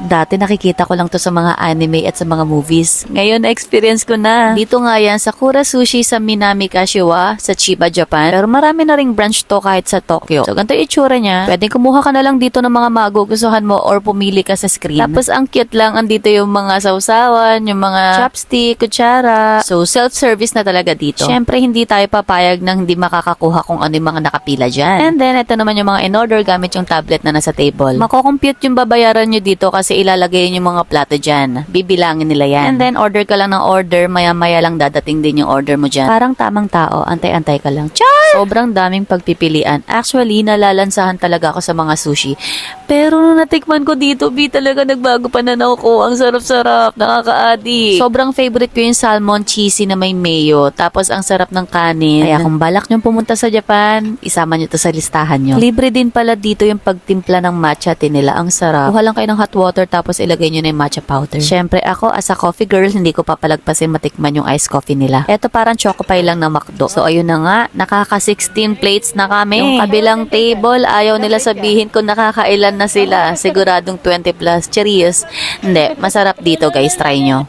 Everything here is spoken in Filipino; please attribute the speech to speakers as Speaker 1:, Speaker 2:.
Speaker 1: Dati nakikita ko lang to sa mga anime at sa mga movies. Ngayon, experience ko na. Dito nga yan, Sakura Sushi sa Minami Kashiwa, sa Chiba, Japan. Pero marami na ring branch to kahit sa Tokyo. So, ganito yung itsura niya. Pwedeng kumuha ka na lang dito ng mga magugustuhan mo or pumili ka sa screen. Tapos, ang cute lang. Andito yung mga sausawan, yung mga chopstick, kutsara. So, self-service na talaga dito. Syempre, hindi tayo papayag nang hindi makakakuha kung ano yung mga nakapila dyan. And then, ito naman yung mga in-order gamit yung tablet na nasa table. Mako-compute yung babayaran nyo dito kasi ilalagay yung mga plato dyan. Bibilangin nila yan. And then, order ka lang ng order. Maya-maya lang dadating din yung order mo dyan. Parang tamang tao. Antay-antay ka lang. Char! Sobrang daming pagpipilian. Actually, nalalansahan talaga ako sa mga sushi. Pero nung natikman ko dito, talaga nagbago pananaw ko. Ang sarap-sarap. Nakaka-addict. Sobrang favorite ko yung salmon cheesy na may mayo. Tapos, ang sarap ng kanin. Kaya kung balak nyo pumunta sa Japan, isama nyo to sa listahan nyo. Libre din pala dito yung pagtimpla ng matcha tea nila. Ang sarap. Kuha lang kayo ng hot water tapos ilagay nyo na yung matcha powder. Syempre ako, as a coffee girl, hindi ko papalagpasin matikman yung iced coffee nila. Eto parang choco pie lang na McDo. So ayun na nga, nakaka-16 plates na kami. Yung kabilang table, ayaw nila sabihin kung nakakailan na sila. Siguradong 20 plus. Cheerios. Hindi, masarap dito guys, try nyo.